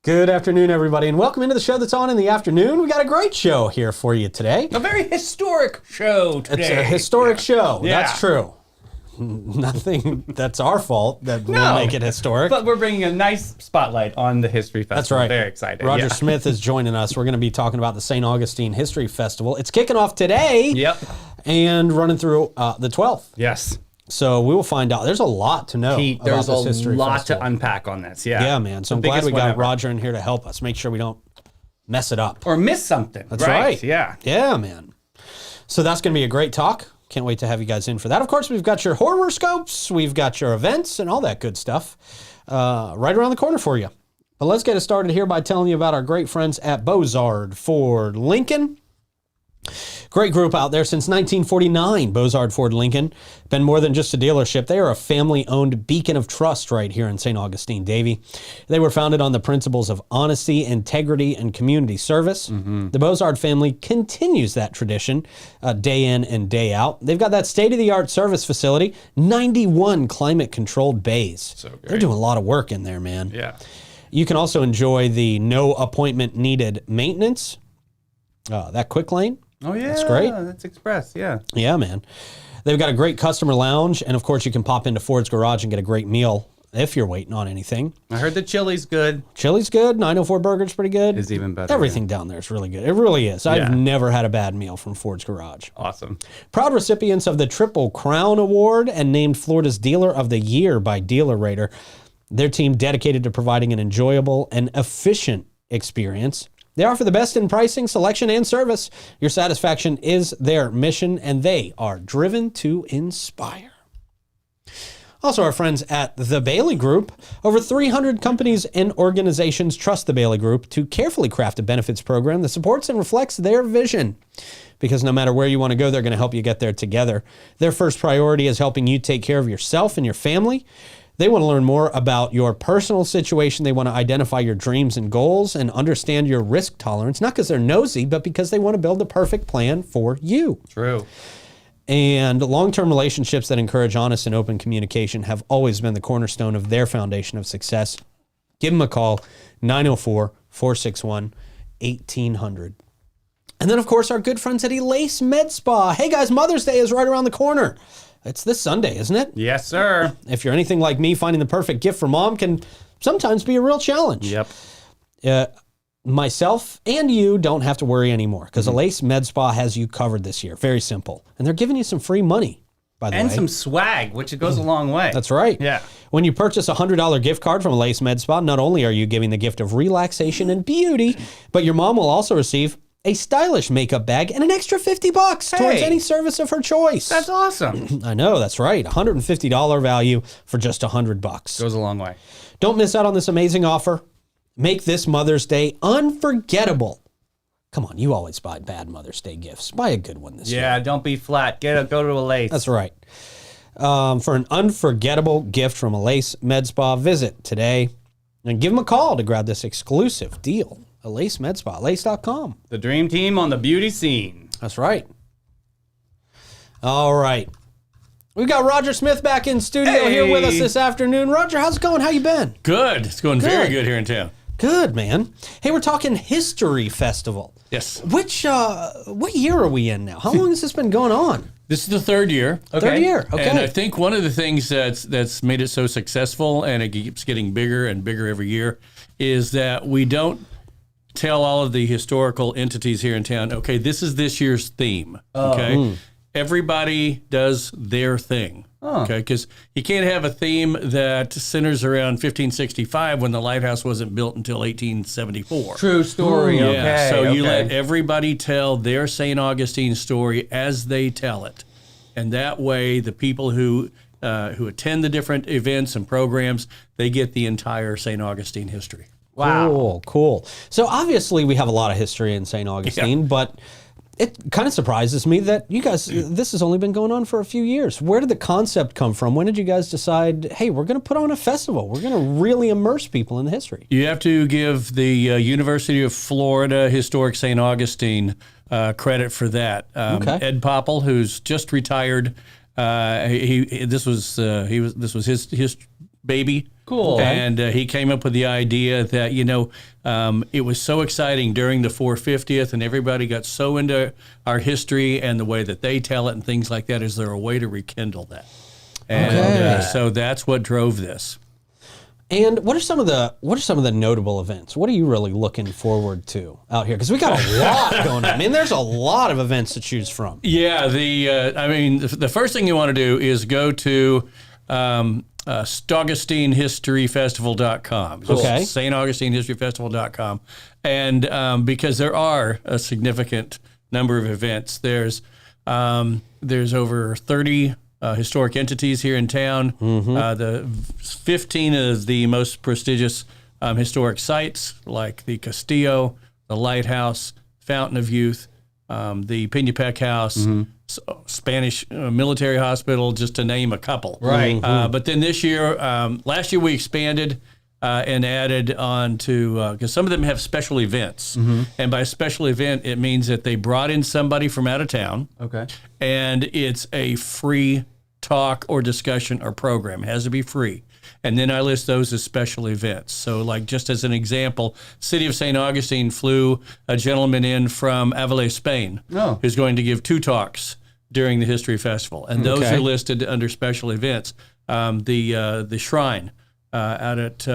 Good afternoon, everybody, and welcome into the show that's on in the afternoon. We got a great show here for you today. A very historic show today. It's a historic show. Yeah. That's true. Nothing that's our fault that will make it historic. But we're bringing a nice spotlight on the History Festival. That's right. Very excited. Roger Smith is joining us. We're going to be talking about the St. Augustine History Festival. It's kicking off today. Yep. And running through the 12th. Yes. So we will find out. There's a lot to know Pete, about there's this a history lot festival. to unpack on this. Yeah. Yeah, man. So I'm glad we got Roger in here to help us. Make sure we don't mess it up. Or miss something. That's right. Yeah. Yeah, man. So that's going to be a great talk. Can't wait to have you guys in for that. Of course, we've got your horoscopes, we've got your events, and all that good stuff right around the corner for you. But let's get it started here by telling you about our great friends at Bozard Ford Lincoln. Great group out there since 1949, Bozard Ford Lincoln. Been more than just a dealership. They are a family-owned beacon of trust right here in St. Augustine, Davie. They were founded on the principles of honesty, integrity, and community service. The Bozard family continues that tradition day in and day out. They've got that state-of-the-art service facility, 91 climate-controlled bays. So great. They're doing a lot of work in there, man. Yeah. You can also enjoy the no appointment needed maintenance. That quick lane. Oh, yeah. That's great. That's Express. Yeah. Yeah, man. They've got a great customer lounge, and of course, you can pop into Ford's Garage and get a great meal if you're waiting on anything. I heard the chili's good. Chili's good. 904 Burger's pretty good. Is even better. Everything down there is really good. It really is. Yeah. I've never had a bad meal from Ford's Garage. Awesome. Proud recipients of the Triple Crown Award and named Florida's Dealer of the Year by Dealer Rater. Their team dedicated to providing an enjoyable and efficient experience. They offer the best in pricing, selection, and service. Your satisfaction is their mission, and they are driven to inspire. Also, our friends at the Bailey Group. Over 300 companies and organizations trust the Bailey Group to carefully craft a benefits program that supports and reflects their vision. Because no matter where you want to go, they're going to help you get there together. Their first priority is helping you take care of yourself and your family. They want to learn more about your personal situation. They want to identify your dreams and goals and understand your risk tolerance, not because they're nosy, but because they want to build the perfect plan for you. True. And long-term relationships that encourage honest and open communication have always been the cornerstone of their foundation of success. Give them a call, 904-461-1800. And then, of course, our good friends at Elace Med Spa. Hey, guys, Mother's Day is right around the corner. It's this Sunday, isn't it? Yes, sir. If you're anything like me, finding the perfect gift for mom can sometimes be a real challenge. Yep. Myself and you don't have to worry anymore because Elace Med Spa has you covered this year. Very simple. And they're giving you some free money, by the way. And some swag, which it goes a long way. That's right. Yeah. When you purchase a $100 gift card from Elace Med Spa, not only are you giving the gift of relaxation and beauty, but your mom will also receive a stylish makeup bag and an extra $50 towards any service of her choice. That's awesome. I know, that's right. $150 value for just $100. Goes a long way. Don't miss out on this amazing offer. Make this Mother's Day unforgettable. Come on, you always buy bad Mother's Day gifts. Buy a good one this year. Yeah, don't be flat. Go to a Lace. That's right. For an unforgettable gift from Elace Med Spa, visit today and give them a call to grab this exclusive deal. Elace Med Spa, Elace.com. The dream team on the beauty scene. That's right. All right. We've got Roger Smith back in studio here with us this afternoon. Roger, how's it going? How you been? Good. It's going very good here in town. Good, man. Hey, we're talking History Festival. Yes. What year are we in now? How long has this been going on? This is the third year. Third year, okay. And I think one of the things that's made it so successful, and it keeps getting bigger and bigger every year, is that we don't tell all of the historical entities here in town, okay, this is this year's theme, okay? Everybody does their thing, okay? Because you can't have a theme that centers around 1565 when the lighthouse wasn't built until 1874. True story. Okay. So you let everybody tell their St. Augustine story as they tell it. And that way, the people who attend the different events and programs, they get the entire St. Augustine history. Wow. Cool. So obviously we have a lot of history in St. Augustine, but it kind of surprises me that you guys, this has only been going on for a few years. Where did the concept come from? When did you guys decide, hey, we're going to put on a festival. We're going to really immerse people in the history? You have to give the University of Florida Historic St. Augustine credit for that. Ed Popple, who's just retired, this was his baby. Cool. And he came up with the idea that, it was so exciting during the 450th, and everybody got so into our history and the way that they tell it and things like that. Is there a way to rekindle that? And so that's what drove this. And what are some of the notable events? What are you really looking forward to out here? Because we got a lot going on. I mean, there's a lot of events to choose from. Yeah, the first thing you want to do is go to AugustineHistoryFestival.com. Okay. StAugustineHistoryFestival.com. And because there are a significant number of events, there's over 30 historic entities here in town. The 15 of the most prestigious historic sites, like the Castillo, the Lighthouse, Fountain of Youth, the Pinapec House, Spanish Military Hospital, just to name a couple. Right. But then this year, last year we expanded and added on to, because some of them have special events. And by special event, it means that they brought in somebody from out of town. Okay. And it's a free talk or discussion or program. It has to be free. And then I list those as special events. So like just as an example, City of St. Augustine flew a gentleman in from Avila, Spain, who's going to give 2 talks during the History Festival. And those are listed under special events. The Shrine out at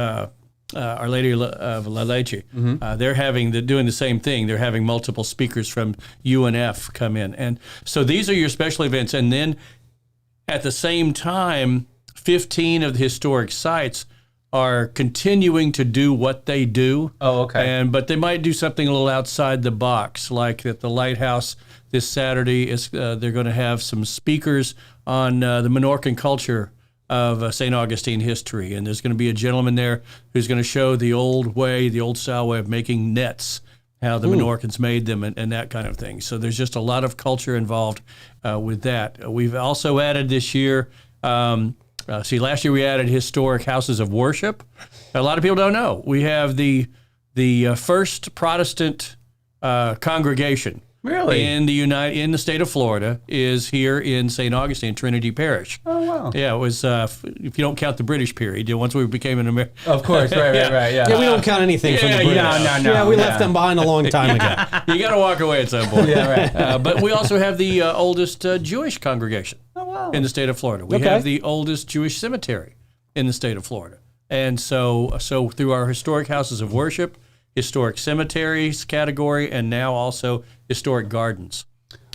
Our Lady of La Leche, they're doing the same thing. They're having multiple speakers from UNF come in. And so these are your special events. And then at the same time, 15 of the historic sites are continuing to do what they do. Oh, okay. But they might do something a little outside the box, like at the Lighthouse this Saturday. They're going to have some speakers on the Menorcan culture of St. Augustine history. And there's going to be a gentleman there who's going to show the old style way of making nets, how the Menorcans made them and that kind of thing. So there's just a lot of culture involved with that. We've also added this year, last year we added historic houses of worship. A lot of people don't know. We have the first Protestant congregation in the state of Florida is here in St. Augustine, Trinity Parish. Oh, wow. Yeah, it was, if you don't count the British period, once we became an American. Of course, right, yeah. Yeah, we don't count anything from the British. No. Yeah, we left them behind a long time ago. You got to walk away at some point. Yeah, right. But we also have the oldest Jewish congregation in the state of Florida. We have the oldest Jewish cemetery in the state of Florida. And so through our historic houses of worship, historic cemeteries category, and now also historic gardens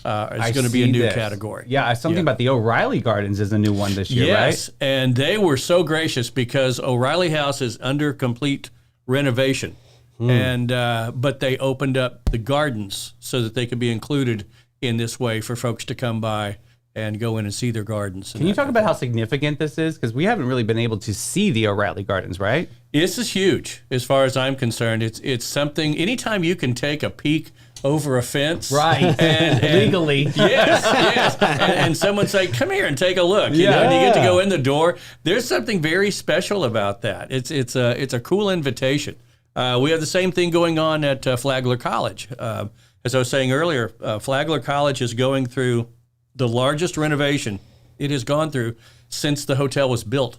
is going to be a new category. Yeah, something about the O'Reilly Gardens is a new one this year, right? Yes, and they were so gracious because O'Reilly House is under complete renovation. But they opened up the gardens so that they could be included in this way for folks to come by and go in and see their gardens. Can you talk about how significant this is? Because we haven't really been able to see the O'Reilly Gardens, right? This is huge as far as I'm concerned. It's something, anytime you can take a peek over a fence. Right. And Legally. Yes. And someone say, come here and take a look. And you get to go in the door. There's something very special about that. It's a cool invitation. We have the same thing going on at Flagler College. As I was saying earlier, Flagler College is going through the largest renovation it has gone through since the hotel was built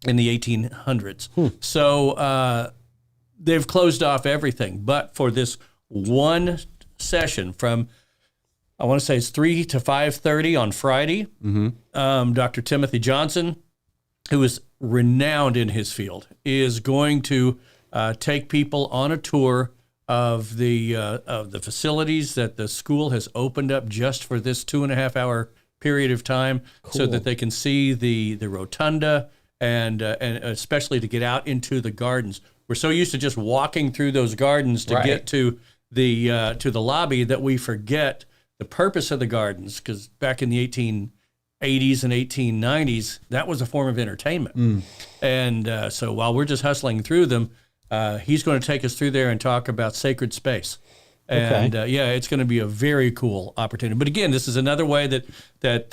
in the 1800s. So they've closed off everything. But for this one session from, I want to say it's 3 to 5:30 on Friday, Dr. Timothy Johnson, who is renowned in his field, is going to take people on a tour of the facilities that the school has opened up just for this 2.5 hour period of time, so that they can see the rotunda and especially to get out into the gardens. We're so used to just walking through those gardens to get to the lobby that we forget the purpose of the gardens, because back in the 1880s and 1890s, that was a form of entertainment. And so while we're just hustling through them, he's going to take us through there and talk about sacred space. And it's going to be a very cool opportunity. But again, this is another way that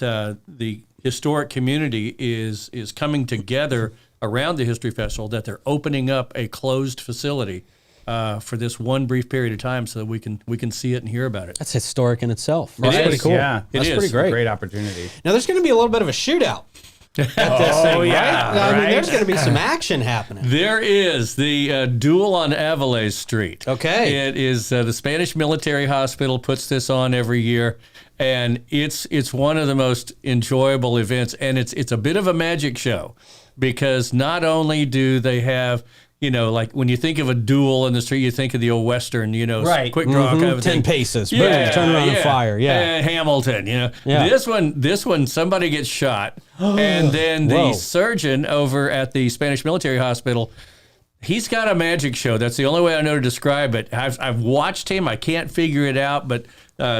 the historic community is coming together around the History Festival, that they're opening up a closed facility for this one brief period of time so that we can see it and hear about it. That's historic in itself. It That's is. pretty cool. Yeah, That's it pretty is. great. Great opportunity. Now, there's going to be a little bit of a shootout at this thing, yeah, right? I mean, right. there's going to be some action happening. There is the duel on Avilés Street. Okay. It is the Spanish Military Hospital puts this on every year, and it's one of the most enjoyable events, and it's a bit of a magic show because not only do they have, like when you think of a duel in the street, you think of the old Western, Right. quick draw kind of 10 thing. paces. Boom, turn around and fire. Yeah. Hamilton, Yeah. This one, somebody gets shot, and then the Whoa. surgeon over at the Spanish Military Hospital, he's got a magic show. That's the only way I know to describe it. I've watched him. I can't figure it out, but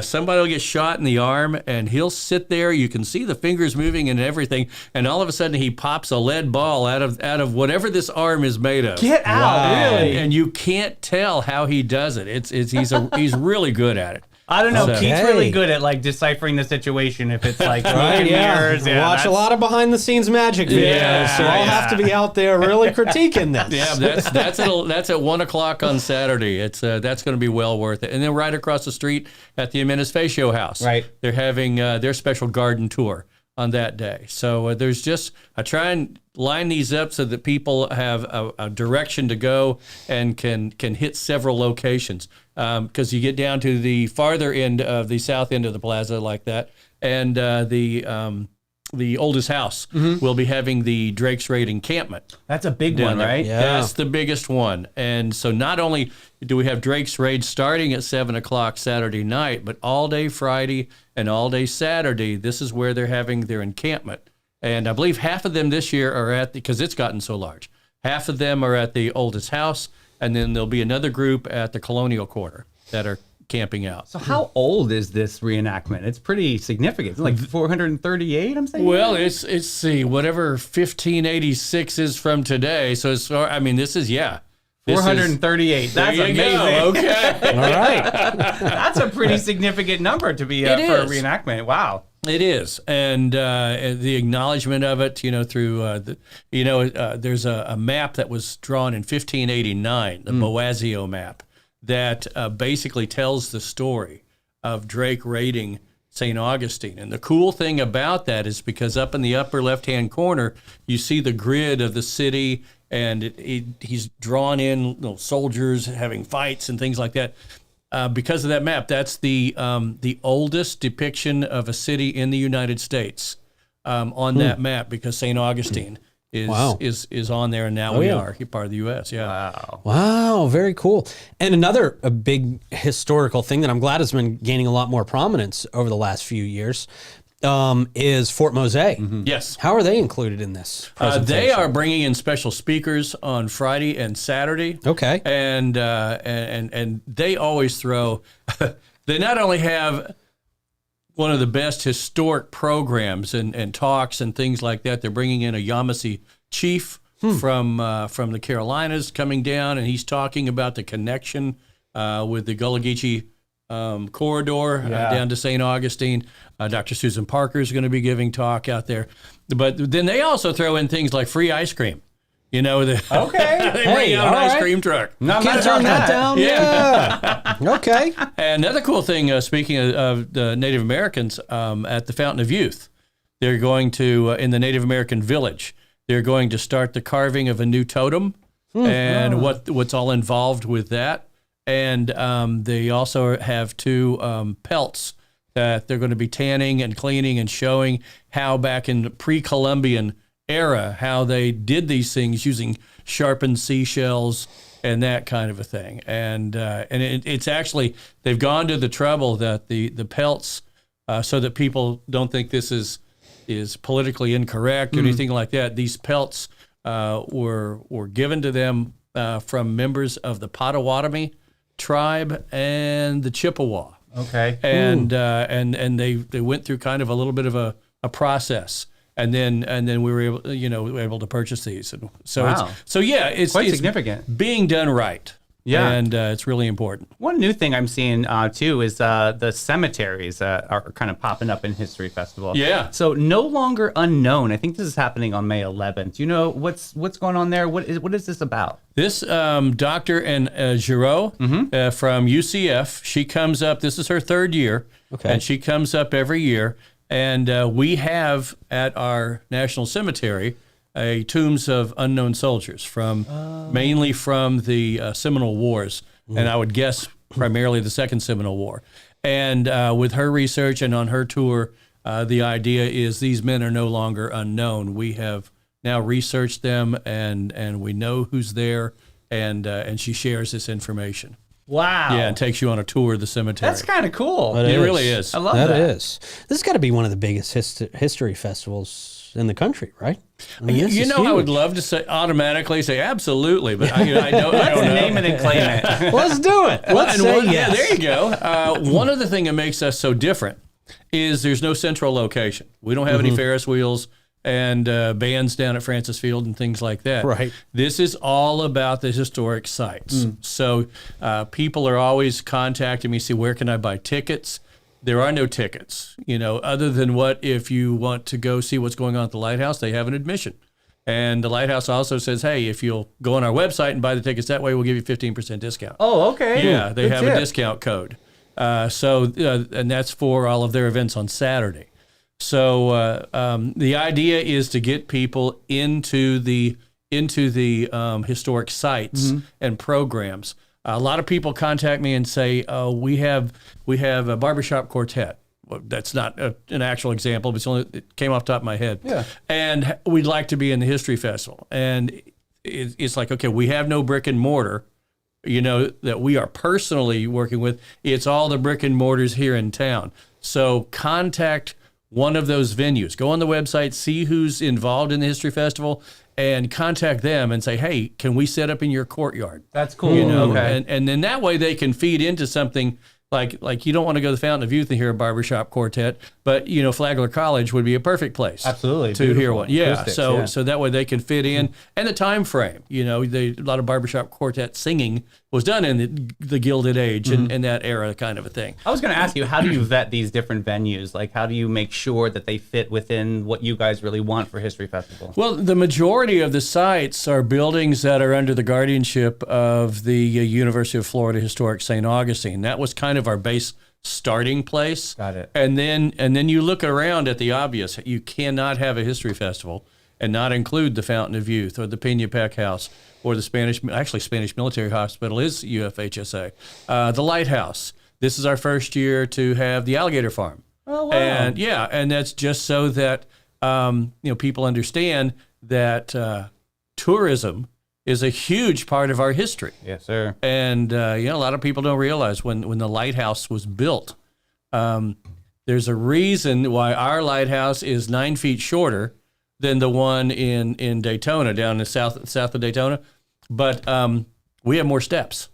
somebody will get shot in the arm, and he'll sit there. You can see the fingers moving and everything, and all of a sudden he pops a lead ball out of whatever this arm is made of. Get out, Wow. really? And you can't tell how he does it. He's really good at it. I don't know. So- Pete's Okay. really good at like deciphering the situation. If it's like smoke and mirrors, I watch a that's- lot of behind the scenes magic videos, Yeah, so I'll yeah. have to be out there really critiquing this. Yeah, that's at 1:00 on Saturday. It's that's going to be well worth it. And then right across the street at the Administratio House, Right. They're having their special garden tour on that day. So there's just I try and line these up so that people have a direction to go and can hit several locations. Because you get down to the farther end of the south end of the plaza like that, and the oldest house will be having the Drake's Raid encampment. That's a big down one, there. right? Yeah. That's the biggest one. And so not only do we have Drake's Raid starting at 7:00 Saturday night, but all day Friday and all day Saturday, this is where they're having their encampment. And I believe half of them this year are because it's gotten so large, half of them are at the oldest house, and then there'll be another group at the Colonial Quarter that are camping out. So how old is this reenactment? It's pretty significant. It's like 438, I'm saying? Well, it's see, whatever 1586 is from today. So this is, yeah. This is- 438. That's there you amazing. go. Okay. All right. That's a pretty significant number to be for a is. reenactment. Wow. It is, and the acknowledgement of it, through there's a map that was drawn in 1589, the Boazio map, that basically tells the story of Drake raiding St. Augustine. And the cool thing about that is because up in the upper left-hand corner, you see the grid of the city, and he's drawn in soldiers having fights and things like that. Because of that map, that's the oldest depiction of a city in the United States on that map, because St. Augustine is on there, and now we are part of the U.S. Yeah. Wow. Wow, very cool. And another a big historical thing that I'm glad has been gaining a lot more prominence over the last few years is Fort Mose. Yes. How are they included in this presentation? They are bringing in special speakers on Friday and Saturday. Okay. And they always throw. They not only have one of the best historic programs and talks and things like that. They're bringing in a Yamasee chief from the Carolinas coming down, and he's talking about the connection with the Gullah Geechee corridor down to St. Augustine. Dr. Susan Parker is going to be giving talk out there. But then they also throw in things like free ice cream. They bring out an ice cream truck. Not Can't mad turn about that down. Yeah. Okay. And another cool thing, speaking of the Native Americans, at the Fountain of Youth, they're going to, in the Native American village, they're going to start the carving of a new totem and what's all involved with that. And they also have two pelts that they're going to be tanning and cleaning and showing how back in the pre-Columbian era, how they did these things using sharpened seashells and that kind of a thing. And it's actually, they've gone to the trouble that the pelts, so that people don't think this is politically incorrect or anything like that. These pelts were given to them from members of the Potawatomi tribe and the Chippewa. Okay. And they went through kind of a little bit of a process. And then we were able to purchase these, and so Wow. it's Quite significant. being done right. Yeah. And it's really important. One new thing I'm seeing too is the cemeteries that are kind of popping up in History Festival. Yeah. So no longer unknown. I think this is happening on May 11th. Do you know what's going on there? What is this about? This Dr. Anne Giraud from UCF, she comes up. This is her third year, Okay. and she comes up every year. And we have at our national cemetery tombs of unknown soldiers mainly from the Seminole Wars, and I would guess primarily the Second Seminole War. And with her research and on her tour, the idea is these men are no longer unknown. We have now researched them, and we know who's there, and she shares this information. Wow. Yeah, and takes you on a tour of the cemetery. That's kind of cool. It really is. I love that. That is. This has got to be one of the biggest history festivals in the country, right? I mean, this is I huge. would love to automatically say absolutely, but I don't know. Name it and claim it. Let's do it. Let's say yes. Yeah, there you go. One of the things that makes us so different is there's no central location. We don't have any Ferris wheels and bands down at Francis Field and things like that. Right. This is all about the historic sites. So people are always contacting me, see where can I buy tickets. There are no tickets, other than what if you want to go see what's going on at the lighthouse, they have an admission. And the lighthouse also says, hey, if you'll go on our website and buy the tickets that way, we'll give you 15% discount. Oh, okay. Yeah, they Good have tip. a discount code. And that's for all of their events on Saturday. So the idea is to get people into the historic sites and programs. A lot of people contact me and say, "Oh, we have a barbershop quartet." Well, that's not an actual example, but it came off the top of my head. Yeah. And we'd like to be in the History Festival, and it's like, okay, we have no brick and mortar, that we are personally working with. It's all the brick and mortars here in town. So contact one of those venues. Go on the website, see who's involved in the History Festival, and contact them and say, hey, can we set up in your courtyard? That's cool. Okay. And then that way they can feed into something like you don't want to go to the Fountain of Youth and hear a barbershop quartet, but Flagler College would be a perfect place. Absolutely. To hear one. Yeah. Acoustics, So that way they can fit in, and the time frame. A lot of barbershop quartet singing was done in the Gilded Age and that era, kind of a thing. I was going to ask you, how do you vet these different venues? Like, how do you make sure that they fit within what you guys really want for History Festival? Well, the majority of the sites are buildings that are under the guardianship of the University of Florida Historic St. Augustine. That was kind of our base starting place. Got it. And then you look around at the obvious. You cannot have a history festival and not include the Fountain of Youth or the Pena Peck House or the Spanish Military Hospital is UFHSA. The Lighthouse. This is our first year to have the Alligator Farm. Oh, wow. And that's just so that people understand that tourism is a huge part of our history. Yes, sir. And a lot of people don't realize when the lighthouse was built, there's a reason why our lighthouse is 9 feet shorter than the one in Daytona, down in the south of Daytona, but we have more steps.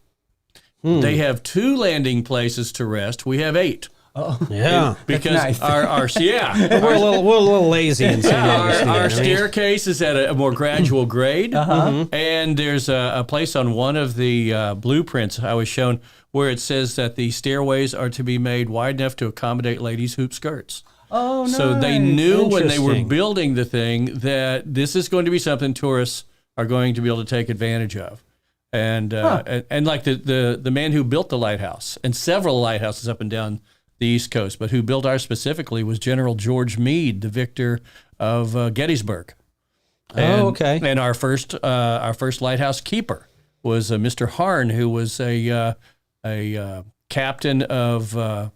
They have 2 landing places to rest. We have 8. Oh, yeah. Because nice. our We're a little lazy in St. Augustine. our staircase is at a more gradual grade, and there's a place on one of the blueprints I was shown where it says that the stairways are to be made wide enough to accommodate ladies' hoop skirts. Oh, nice. So they knew when they were Interesting. building the thing that this is going to be something tourists are going to be able to take advantage of. And like the man who built the lighthouse and several lighthouses up and down the East Coast, but who built ours specifically was General George Meade, the victor of Gettysburg. Okay. And our first lighthouse keeper was Mr. Harn, who was a captain of a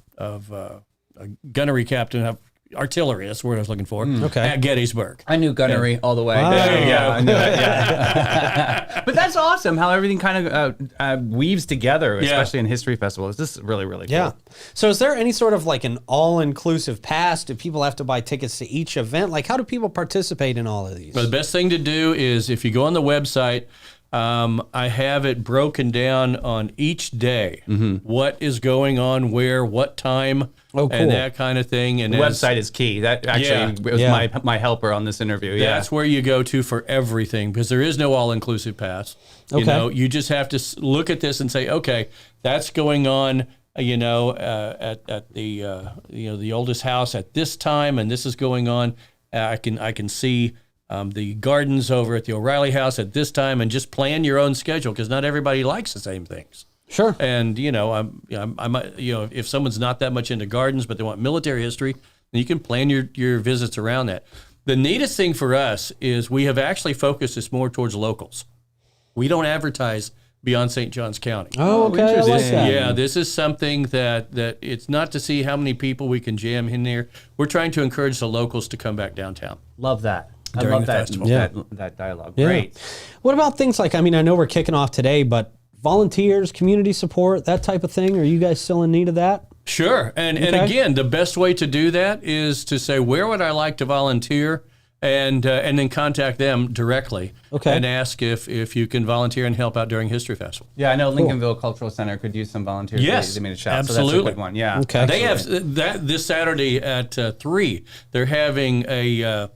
gunnery captain of artillery. That's the word I was looking for. Okay. At Gettysburg. I knew gunnery all the way. Wow. There you go. I knew it, yeah. But that's awesome how everything kind of weaves together, especially in History Festivals. This is really, really cool. Yeah. So is there any sort of like an all-inclusive pass? Do people have to buy tickets to each event? Like, how do people participate in all of these? Well, the best thing to do is if you go on the website, I have it broken down on each day. What is going on where, what time, and that kind of thing. And The website is key. That actually was my helper on this interview. Yeah. That's where you go to for everything, because there is no all-inclusive pass. Okay. You just have to look at this and say, okay, that's going on, at the the oldest house at this time, and this is going on. I can see the gardens over at the O'Reilly house at this time, and just plan your own schedule, because not everybody likes the same things. Sure. And I might, if someone's not that much into gardens but they want military history, And you can plan your visits around that. The neatest thing for us is we have actually focused this more towards locals. We don't advertise beyond St. Johns County. Oh, okay. I like that. Yeah, this is something that it's not to see how many people we can jam in there. We're trying to encourage the locals to come back downtown. Love that. I During love the that, festival. that dialogue. Yeah. Great. What about things like, I mean, I know we're kicking off today, but volunteers, community support, that type of thing? Are you guys still in need of that? Sure. And again, the best way to do that is to say, where would I like to volunteer? And then contact them directly and ask if you can volunteer and help out during History Festival. Yeah, I know Lincolnville Cultural Center could use some volunteers. Yes, they made a shout. absolutely. So that's a good one. Yeah. Okay. They have that this Saturday at 3. They're having an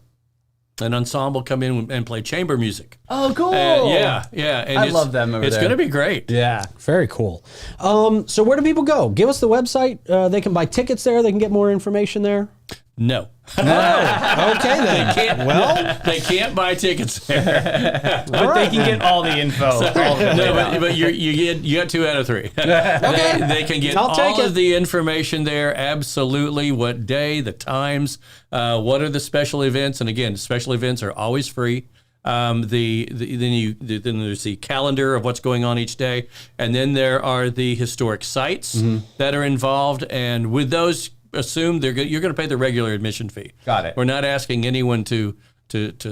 ensemble come in and play chamber music. Oh, cool. Yeah. And I love them over It's there. going to be great. Yeah. Very cool. So where do people go? Give us the website. They can buy tickets there. They can get more information there. No. Okay then. Well, they can't buy tickets there. But they can get all the info. But you got 2 out of 3. Okay. They can get all of the information there. Absolutely. What day, the times, what are the special events, and again, special events are always free. Then there's the calendar of what's going on each day, and then there are the historic sites that are involved, and with those, assume you're going to pay the regular admission fee. Got it. We're not asking anyone to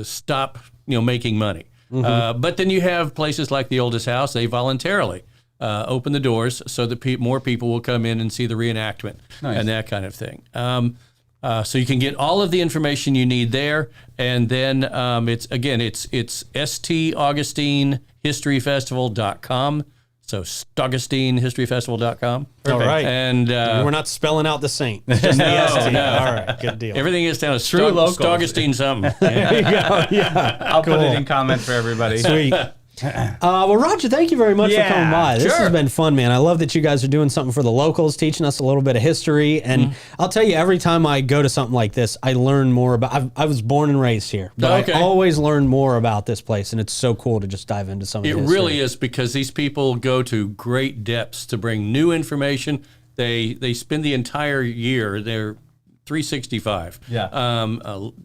stop making money. But then you have places like the Oldest House. They voluntarily open the doors so that more people will come in and see the reenactment and that kind of thing. So you can get all of the information you need there, and then it's StAugustineHistoryFestival.com. So StAugustineHistoryFestival.com. All right. And we're not spelling out the saint. It's just the ST. no. All right. Good deal. everything is down to True locals. StAugustine something. There you go. Yeah. I'll put it in comments for everybody. Sweet. Well, Roger, thank you very much for coming by. This has been fun, man. I love that you guys are doing something for the locals, teaching us a little bit of history. And I'll tell you, every time I go to something like this, I learn more about. I was born and raised here, but I always learn more about this place, and it's so cool to just dive into some of it. It really is, because these people go to great depths to bring new information. They spend the entire year. They're 365.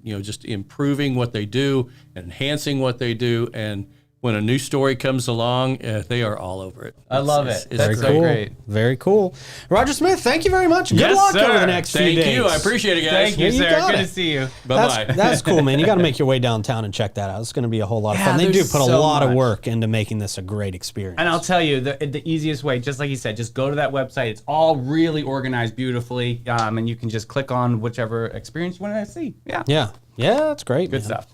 Just improving what they do, enhancing what they do, and when a new story comes along, they are all over it. I love it. That's so great. Very cool. Roger Smith, thank you very much. Good luck over the next few days. Thank you. I appreciate it, guys. Thank you, sir. Good to see you. Bye-bye. That's cool, man. You got to make your way downtown and check that out. It's going to be a whole lot of fun. They do put a lot of work into making this a great experience. And I'll tell you, the easiest way, just like you said, just go to that website. It's all really organized beautifully, and you can just click on whichever experience you want to see. Yeah, that's great. Good stuff.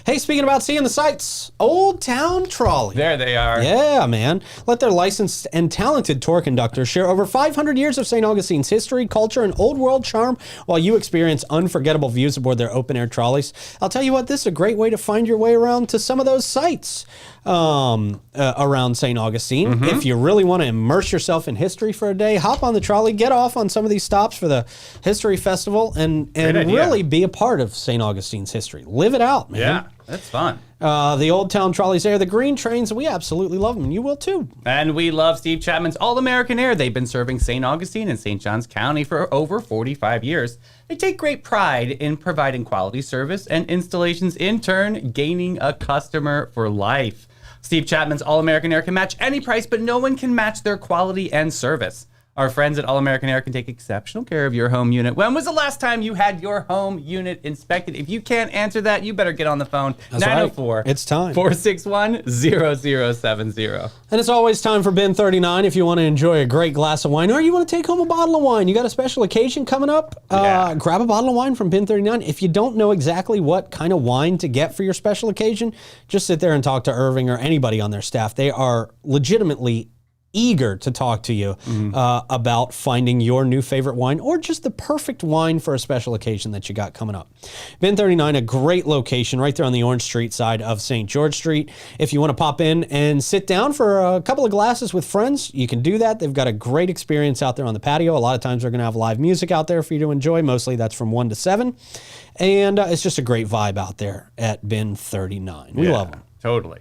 Hey, speaking about seeing the sights, Old Town Trolley. There they are. Yeah, man. Let their licensed and talented tour conductors share over 500 years of St. Augustine's history, culture, and old world charm while you experience unforgettable views aboard their open-air trolleys. I'll tell you what, this is a great way to find your way around to some of those sites around St. Augustine. If you really want to immerse yourself in history for a day, hop on the trolley, get off on some of these stops for the History Festival, and really be a part of St. Augustine's history. Live it out, man. Yeah, that's fun. The Old Town Trolleys there, the green trains, we absolutely love them, and you will too. And we love Steve Chapman's All-American Air. They've been serving St. Augustine and St. Johns County for over 45 years. They take great pride in providing quality service and installations, in turn, gaining a customer for life. Steve Chapman's All-American Air can match any price, but no one can match their quality and service. Our friends at All-American Air can take exceptional care of your home unit. When was the last time you had your home unit inspected? If you can't answer that, you better get on the phone. That's 904 right. It's time. 461-0070. And it's always time for Bin 39 if you want to enjoy a great glass of wine or you want to take home a bottle of wine. You got a special occasion coming up? Grab a bottle of wine from Bin 39. If you don't know exactly what kind of wine to get for your special occasion, just sit there and talk to Irving or anybody on their staff. They are legitimately eager to talk to you about finding your new favorite wine or just the perfect wine for a special occasion that you got coming up. Bin 39, a great location right there on the Orange Street side of St. George Street. If you want to pop in and sit down for a couple of glasses with friends, you can do that. They've got a great experience out there on the patio. A lot of times they're going to have live music out there for you to enjoy. Mostly that's from 1 to 7. And it's just a great vibe out there at Bin 39. We love them. Totally.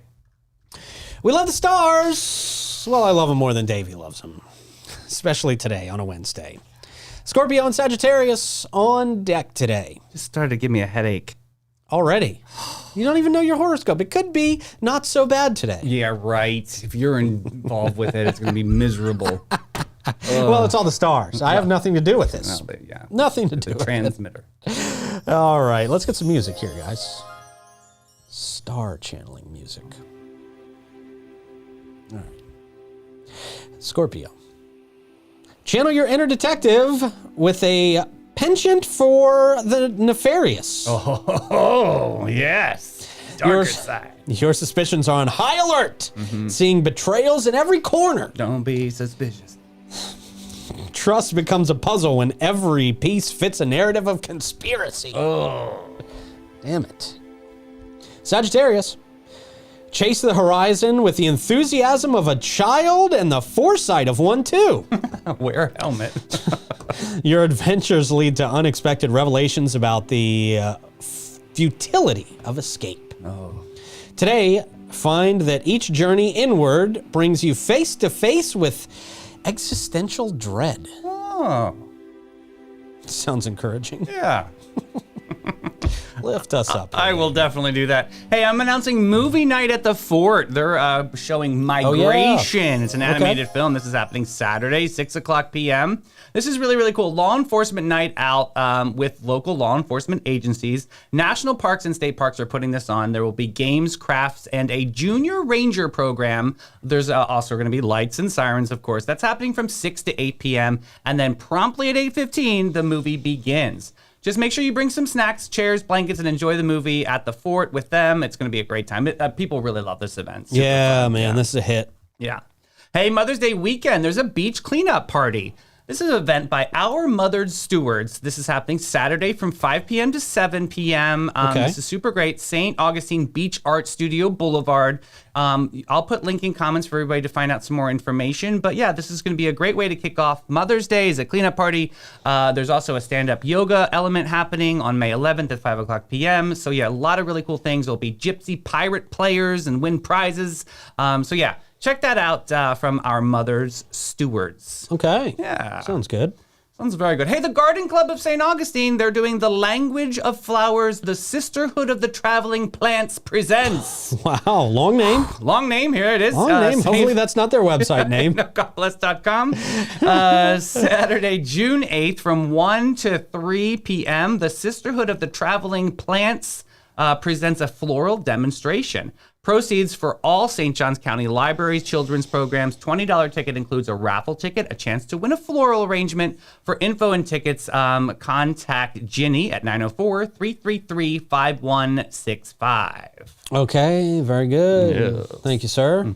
We love the stars. Well, I love them more than Davey loves them, especially today on a Wednesday. Scorpio and Sagittarius on deck today. Just started to give me a headache. Already. You don't even know your horoscope. It could be not so bad today. Yeah, right. If you're involved with it, it's going to be miserable. Well, it's all the stars. I have nothing to do with this. No, but yeah. Nothing to do The with transmitter. it. All right, let's get some music here, guys. Star channeling music. All right. Scorpio. Channel your inner detective with a penchant for the nefarious. Oh, yes. Darker side. Your suspicions are on high alert, seeing betrayals in every corner. Don't be suspicious. Trust becomes a puzzle when every piece fits a narrative of conspiracy. Oh. Damn it. Sagittarius. Chase the horizon with the enthusiasm of a child and the foresight of one too. Wear a helmet. Your adventures lead to unexpected revelations about the futility of escape. Oh. Today, find that each journey inward brings you face to face with existential dread. Oh. Sounds encouraging. Yeah. Lift us up. I will definitely do that. Hey, I'm announcing movie night at the Fort. They're showing Migration. It's an animated film. This is happening Saturday, 6 o'clock p.m. This is really, really cool. Law enforcement night out with local law enforcement agencies. National parks and state parks are putting this on. There will be games, crafts, and a junior ranger program. There's also going to be lights and sirens, of course. That's happening from 6 to 8 p.m. And then promptly at 8:15, the movie begins. Just make sure you bring some snacks, chairs, blankets, and enjoy the movie at the Fort with them. It's going to be a great time. People really love this event. Super Yeah, fun. man, this is a hit. Yeah. Hey, Mother's Day weekend, there's a beach cleanup party. This is an event by Our Mothered Stewards. This is happening Saturday from 5 p.m. to 7 p.m. This is super great. St. Augustine Beach Art Studio Boulevard. I'll put link in comments for everybody to find out some more information. But yeah, this is going to be a great way to kick off Mother's Day as a cleanup party. There's also a stand-up yoga element happening on May 11th at 5 o'clock p.m. So yeah, a lot of really cool things. There'll be gypsy pirate players and win prizes. So yeah. Check that out from Our Mother's Stewards. Okay. Yeah. Sounds good. Sounds very good. Hey, the Garden Club of St. Augustine, they're doing The Language of Flowers, the Sisterhood of the Traveling Plants presents. Wow, long name. Long name, here it is. Long name. Hopefully that's not their website name. GodBless.com. Saturday, June 8th from 1 to 3 p.m., the Sisterhood of the Traveling Plants presents a floral demonstration. Proceeds for all St. Johns County Libraries children's programs. $20 ticket includes a raffle ticket, a chance to win a floral arrangement. For info and tickets, contact Ginny at 904-333-5165. Okay, very good. Yes. Thank you, sir.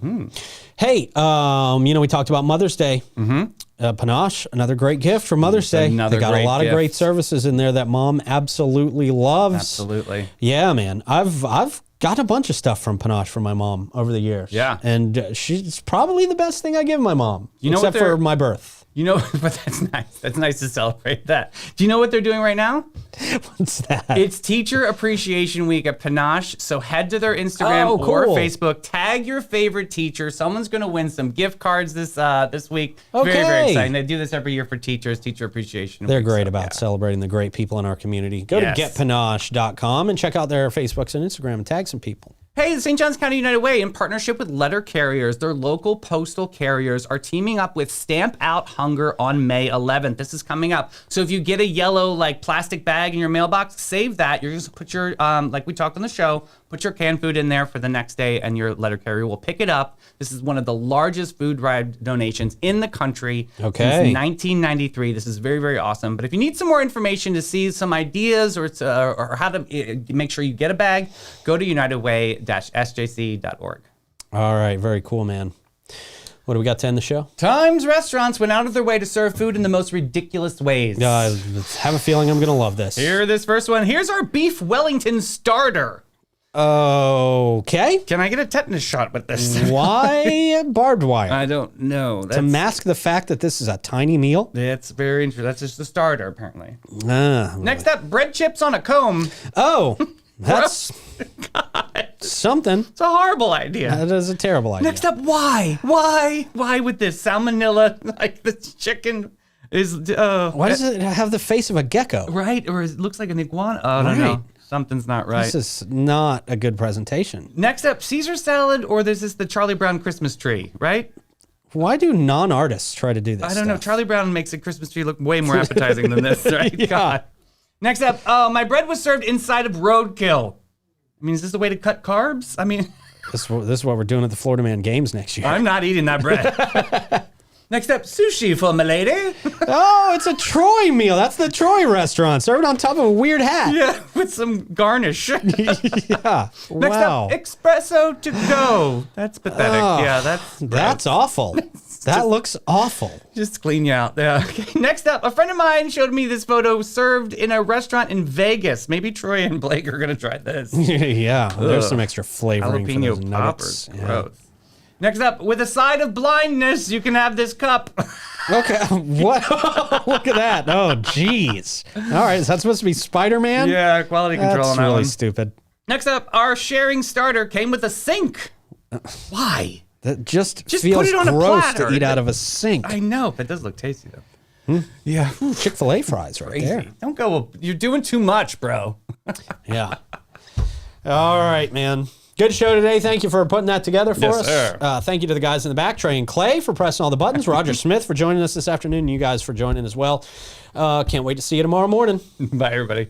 Hey, we talked about Mother's Day. Panache, another great gift for Mother's Day. Another They got a great lot of gift. great services in there that Mom absolutely loves. Absolutely. Yeah, man. I've got a bunch of stuff from Panache for my mom over the years. Yeah. And she's probably the best thing I give my mom, You know what except for my birth. You know, but that's nice. That's nice to celebrate that. Do you know what they're doing right now? What's that? It's Teacher Appreciation Week at Panache. So head to their Instagram Oh, or cool. Facebook. Tag your favorite teacher. Someone's going to win some gift cards this week. Okay. Very, very exciting. They do this every year for teachers, Teacher Appreciation They're Week. great So, about yeah. celebrating the great people in our community. Go Yes. to getpanache.com and check out their Facebooks and Instagram and tag some people. Hey, the St. Johns County United Way, in partnership with letter carriers, their local postal carriers are teaming up with Stamp Out Hunger on May 11th. This is coming up. So if you get a yellow plastic bag in your mailbox, save that. You're just put your, like we talked on the show, put your canned food in there for the next day and your letter carrier will pick it up. This is one of the largest food drive donations in the country Okay. since 1993. This is very, very awesome. But if you need some more information to see some ideas or how to make sure you get a bag, go to unitedway-sjc.org. All right, very cool, man. What do we got to end the show? Times restaurants went out of their way to serve food in the most ridiculous ways. I have a feeling I'm going to love this. Here, this first one. Here's our beef Wellington starter. Okay. Can I get a tetanus shot with this? Why barbed wire? I don't know. To mask the fact that this is a tiny meal? That's very interesting. That's just the starter, apparently. Ah. Next up, bread chips on a comb. Oh, that's something. It's a horrible idea. That is a terrible idea. Next up, why? Why with this salmonella, like the chicken? Why does it have the face of a gecko? right? Or it looks like an iguana. Oh, I don't know. Right. Something's not right. This is not a good presentation. Next up, Caesar salad, or there's the Charlie Brown Christmas tree, right? Why do non-artists try to do this I don't know. stuff? Charlie Brown makes a Christmas tree look way more appetizing than this, right? Yeah. God. Next up, my bread was served inside of roadkill. I mean, is this a way to cut carbs? I mean, This is what we're doing at the Florida Man Games next year. I'm not eating that bread. Next up, sushi for my lady. Oh, it's a Troy meal. That's the Troy restaurant. Served on top of a weird hat. Yeah, with some garnish. Yeah. Next Wow. up, espresso to go. That's pathetic. Oh, Yeah, that's That's awful. That looks awful. just clean you out. Yeah. Okay. Next up, a friend of mine showed me this photo served in a restaurant in Vegas. Maybe Troy and Blake are gonna try this. Yeah. There's some extra flavoring for those Jalapeno nuggets. poppers. Yeah. Gross. Next up, with a side of blindness, you can have this cup. Okay. What? Look at that. Oh, jeez. All right. Is that supposed to be Spider-Man? Yeah, quality control That's on that really one. stupid. Next up, our sharing starter came with a sink. Why? That just Just feels put it on a gross platter. to eat out of a sink. I know, but it does look tasty though. Yeah, Chick-fil-A fries right there. crazy. Don't go. You're doing too much, bro. Yeah. All right, man. Good show today. Thank you for putting that together for Yes, us. sir. Thank you to the guys in the back, Trey and Clay, for pressing all the buttons. Roger Smith for joining us this afternoon. You guys for joining as well. Can't wait to see you tomorrow morning. Bye, everybody.